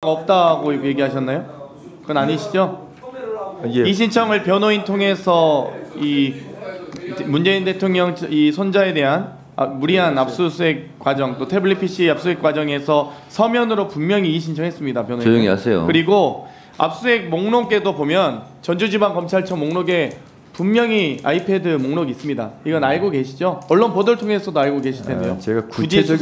없다고 얘기하셨나요? 그건 아니시죠? 예. 이 신청을 변호인 통해서 이 문재인 대통령 이 손자에 대한 무리한 압수수색 과정 또 태블릿 PC 압수수색 과정에서 서면으로 분명히 이 신청했습니다. 변호인. 조용히 하세요. 그리고 압수수색 목록에도 보면 전주지방검찰청 목록에 분명히 아이패드 목록이 있습니다. 이건 알고 계시죠? 언론 보도를 통해서도 알고 계실 텐데요. 제가 구체적인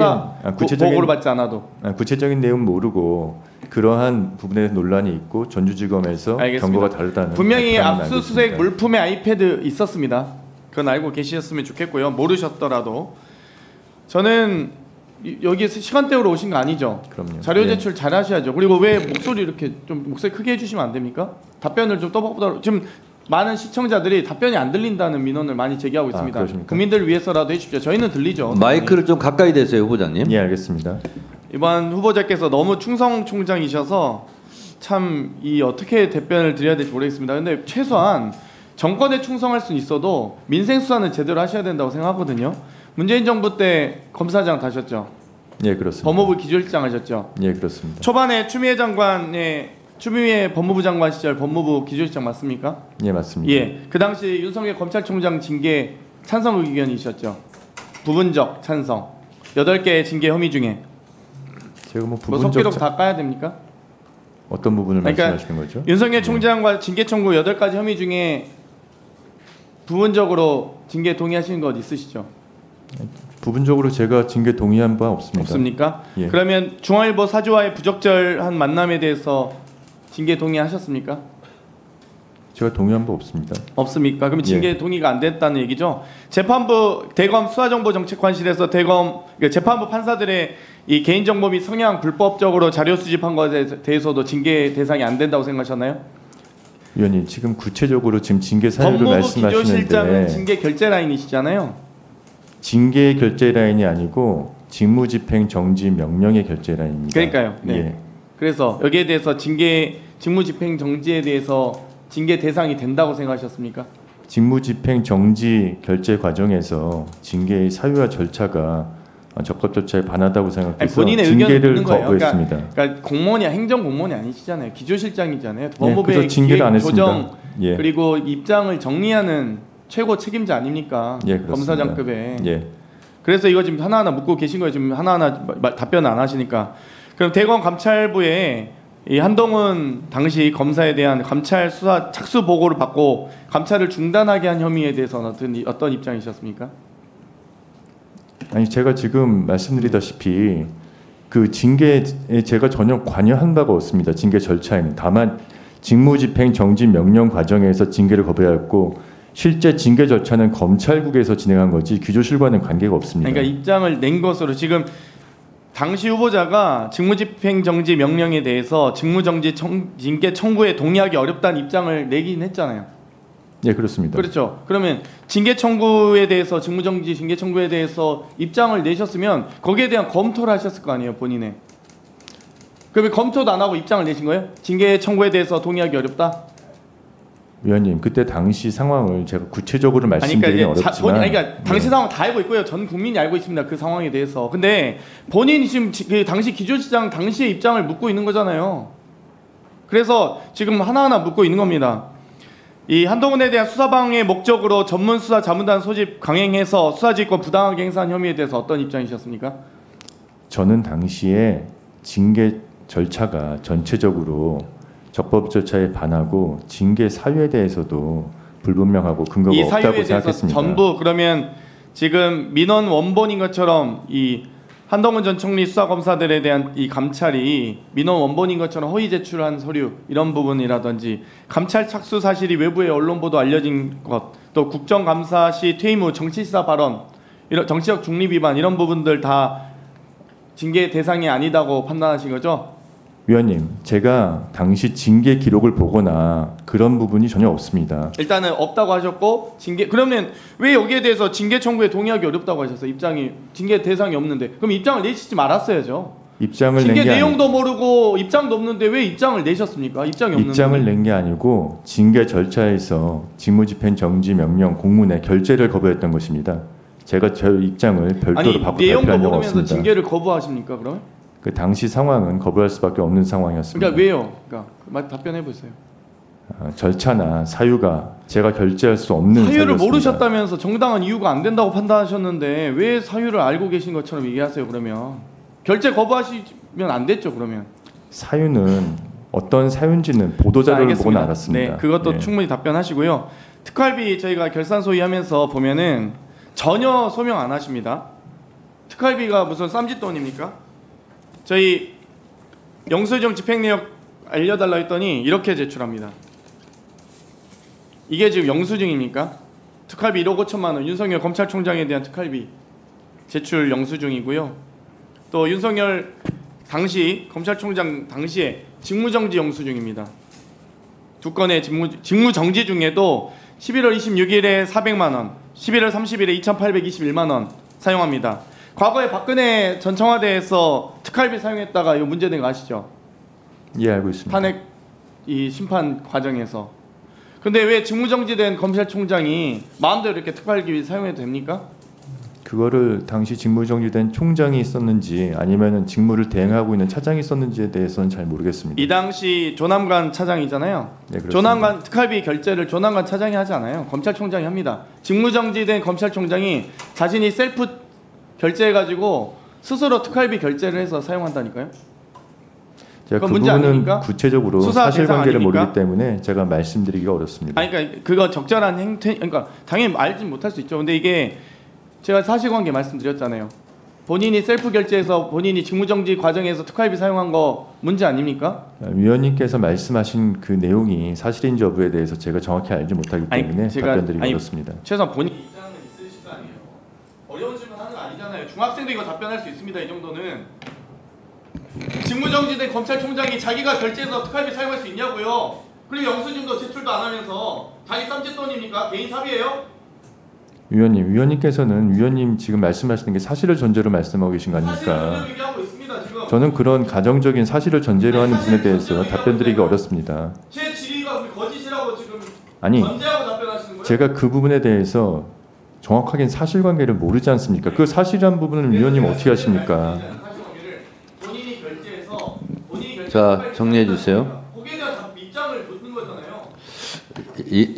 보고를 받지 않아도 구체적인 내용 모르고 그러한 부분에 논란이 있고 전주지검에서 알겠습니다. 경고가 다르다는 분명히 압수수색 알겠습니다. 물품에 아이패드 있었습니다. 그건 알고 계셨으면 좋겠고요. 모르셨더라도 저는 여기에서 시간 때우러 오신 거 아니죠? 그럼요. 자료 제출 잘 하셔야죠. 그리고 왜 목소리 이렇게 좀 목소리 크게 해주시면 안 됩니까? 답변을 좀 떠보다 지금 많은 시청자들이 답변이 안 들린다는 민원을 많이 제기하고 있습니다. 그러십니까? 국민들을 위해서라도 해주십시오. 저희는 들리죠. 마이크를 좀 가까이 대세요, 후보자님. 예, 알겠습니다. 이번 후보자께서 너무 충성 총장이셔서 참 이 어떻게 답변을 드려야 될지 모르겠습니다. 근데 최소한 정권에 충성할 수는 있어도 민생 수사는 제대로 하셔야 된다고 생각하거든요. 문재인 정부 때 검사장 다셨죠? 예, 그렇습니다. 법무부 기조실장 하셨죠? 예, 그렇습니다. 초반에 추미애 법무부 장관 시절 법무부 기조실장 맞습니까? 예, 맞습니다. 예. 그 당시 윤석열 검찰총장 징계 찬성 의견이셨죠? 부분적 찬성. 8개의 징계 혐의 중에 제가 뭐 속기록 부분적 다 까야 됩니까? 어떤 부분을 그러니까 말씀하시는 거죠? 윤석열 총장과 징계 청구 8가지 혐의 중에 부분적으로 징계 동의하시는 것 있으시죠? 부분적으로 제가 징계 동의한 바 없습니다. 없습니까? 예. 그러면 중앙일보 사주와의 부적절한 만남에 대해서 징계 동의하셨습니까? 제가 동의한 바 없습니다. 없습니까? 그럼 징계 예. 동의가 안 됐다는 얘기죠. 재판부 대검 수사정보정책관실에서 대검 재판부 판사들의 이 개인정보 및 성향 불법적으로 자료 수집한 것에 대해서도 징계 대상이 안 된다고 생각하셨나요? 위원님, 지금 구체적으로 지금 징계 사유를 법무부 기조실장은 말씀하시는데 징계 결재 라인이시잖아요. 징계 결재 라인이 아니고 직무집행 정지 명령의 결재 라인입니다. 그러니까요. 네. 예. 그래서 여기에 대해서 직무집행 정지에 대해서 징계 대상이 된다고 생각하셨습니까? 직무집행 정지 결재 과정에서 징계의 사유와 절차가 적법조차에 반하다고 생각해서 본인의 의견을 징계를 묻는 거예요. 거부했습니다. 그러니까 공무원이 행정 공무원이 아니시잖아요. 기조실장이잖아요. 그래서 법무부의 징계를 안 했습니다. 조정 예. 그리고 입장을 정리하는 최고 책임자 아닙니까? 예, 그렇습니다. 검사장급에. 예. 그래서 이거 지금 하나하나 묻고 계신 거예요. 지금 하나하나 답변 안 하시니까. 그럼 대검 감찰부에 이 한동훈 당시 검사에 대한 감찰 수사 착수 보고를 받고 감찰을 중단하게 한 혐의에 대해서는 어떤 입장이셨습니까? 아니, 제가 지금 말씀드리다시피 그 징계에 제가 전혀 관여한 바가 없습니다. 징계 절차에는. 다만 직무집행 정지 명령 과정에서 징계를 거부하였고 실제 징계 절차는 검찰국에서 진행한 거지 기조실과는 관계가 없습니다. 그러니까 입장을 낸 것으로 지금 당시 후보자가 직무집행 정지 명령에 대해서 징계 청구에 동의하기 어렵다는 입장을 내긴 했잖아요. 예, 그렇습니다. 그렇죠. 그러면 징계 청구에 대해서 직무정지 징계 청구에 대해서 입장을 내셨으면 거기에 대한 검토를 하셨을 거 아니에요, 본인의. 그러면 검토도 안 하고 입장을 내신 거예요? 징계 청구에 대해서 동의하기 어렵다? 위원님, 그때 당시 상황을 제가 구체적으로 말씀드리기 어렵지만 그러니까 당시 상황 다 알고 있고요. 전 국민이 알고 있습니다. 그 상황에 대해서. 근데 본인이 지금 그 당시 기조실장 당시의 입장을 묻고 있는 거잖아요. 그래서 지금 하나하나 묻고 있는 겁니다. 이 한동훈에 대한 수사방해 목적으로 전문 수사 자문단 소집 강행해서 수사지휘권 부당하게 행사한 혐의에 대해서 어떤 입장이셨습니까? 저는 당시에 징계 절차가 전체적으로 적법 절차에 반하고 징계 사유에 대해서도 불분명하고 근거가 이 없다고 사유에 대해서 생각했습니다. 전부 그러면 지금 민원 원본인 것처럼 이 한동훈 전 총리 수사검사들에 대한 이 감찰이 민원 원본인 것처럼 허위 제출한 서류 이런 부분이라든지 감찰 착수 사실이 외부의 언론 보도 알려진 것, 또 국정감사 시 퇴임 후 정치시사 발언, 이런 정치적 중립 위반 이런 부분들 다 징계 대상이 아니다고 판단하신 거죠? 위원님, 제가 당시 징계 기록을 보거나 그런 부분이 전혀 없습니다. 일단은 없다고 하셨고 그러면 왜 여기에 대해서 징계 청구에 동의하기 어렵다고 하셨어요? 입장이 징계 대상이 없는데 그럼 입장을 내시지 말았어야죠. 입장을 징계 낸 게 내용도 모르고 입장도 없는데 왜 입장을 내셨습니까? 입장이 없는데. 입장을 낸 게 아니고 징계 절차에서 직무집행 정지 명령 공문에 결재를 거부했던 것입니다. 제가 저 입장을 별도로 아니 바꿔 내용도 발표한 적 모르면서 없습니다. 징계를 거부하십니까 그럼? 그 당시 상황은 거부할 수밖에 없는 상황이었습니다. 그러니까 왜요? 그러니까 답변해 보세요. 절차나 사유가 제가 결제할 수 없는 사유를 사유였습니다. 모르셨다면서 정당한 이유가 안 된다고 판단하셨는데 왜 사유를 알고 계신 것처럼 얘기하세요? 그러면 결제 거부하시면 안 됐죠. 그러면 사유는 어떤 사유인지는 보도자료를 보고는 알았습니다. 네, 그것도 예. 충분히 답변하시고요. 특활비 저희가 결산 소위하면서 보면은 전혀 소명 안 하십니다. 특활비가 무슨 쌈짓돈입니까? 저희 영수증 집행 내역 알려달라 했더니 이렇게 제출합니다. 이게 지금 영수증입니까? 특활비 1억 5천만 원 윤석열 검찰총장에 대한 특활비 제출 영수증이고요. 또 윤석열 당시 검찰총장 당시에 직무정지 영수증입니다. 두 건의 직무정지 중에도 11월 26일에 400만 원, 11월 30일에 2,821만 원 사용합니다. 과거에 박근혜 전 청와대에서 특활비 사용했다가 이거 문제된 거 아시죠? 예, 알고 있습니다. 탄핵 이 심판 과정에서. 근데 왜 직무정지된 검찰총장이 마음대로 이렇게 특활비 사용해도 됩니까? 그거를 당시 직무정지된 총장이 있었는지 아니면은 직무를 대행하고 있는 차장이 있었는지에 대해서는 잘 모르겠습니다. 이 당시 조남관 차장이잖아요. 네, 그렇습니다. 조남관 특활비 결제를 조남관 차장이 하지 않아요. 검찰총장이 합니다. 직무정지된 검찰총장이 자신이 셀프 결제해가지고 스스로 특활비 결제를 해서 사용한다니까요. 제가 그 그건 문제 부분은 아닙니까? 구체적으로 수사 사실관계를 대상 아닙니까? 모르기 때문에 제가 말씀드리기가 어렵습니다. 아니 그러니까 그거 적절한 행태, 그러니까 당연히 알진 못할 수 있죠. 근데 이게 제가 사실관계 말씀드렸잖아요. 본인이 셀프 결제해서 본인이 직무정지 과정에서 특활비 사용한 거 문제 아닙니까? 위원님께서 말씀하신 그 내용이 사실인지 여부에 대해서 제가 정확히 알지 못하기 때문에 답변드리기 어렵습니다. 최소한 본인 입장은 있으실 거 아니에요. 어려운 질문 하는 거 아니잖아요. 중학생도 이거 답변할 수 있습니다. 이 정도는. 직무정지된 검찰총장이 자기가 결제해서 특활비 사용할 수 있냐고요. 그리고 영수증도 제출도 안 하면서 자기 쌈짓돈입니까? 개인 사비예요? 위원님께서는 위원님 지금 말씀하시는 게 사실을 전제로 말씀하고 계신 거 사실을 아닙니까? 전제로 얘기하고 있습니다. 지금. 저는 그런 가정적인 사실을 전제로 하는 부분에 대해서 사실을 답변드리기 전제로 어렵습니다. 제 질의가 우리 거짓이라고 지금 아니, 전제하고 답변하시는 거예요? 제가 그 부분에 대해서 정확하게 사실관계를 모르지 않습니까? 그 사실한 부분을 위원님 어떻게 하십니까? 본인이 결제해서 본인이 결제. 자, 정리해 주세요. 거기에 대한 입장을 묻는 거잖아요.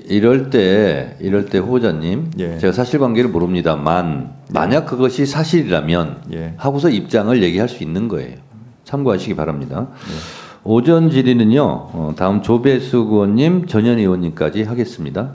이럴 때 후보자님, 예. 제가 사실관계를 모릅니다만 만약 그것이 사실이라면 예. 하고서 입장을 얘기할 수 있는 거예요. 참고하시기 바랍니다. 예. 오전 질의는요. 다음 조배수 의원님, 전현 의원님까지 하겠습니다.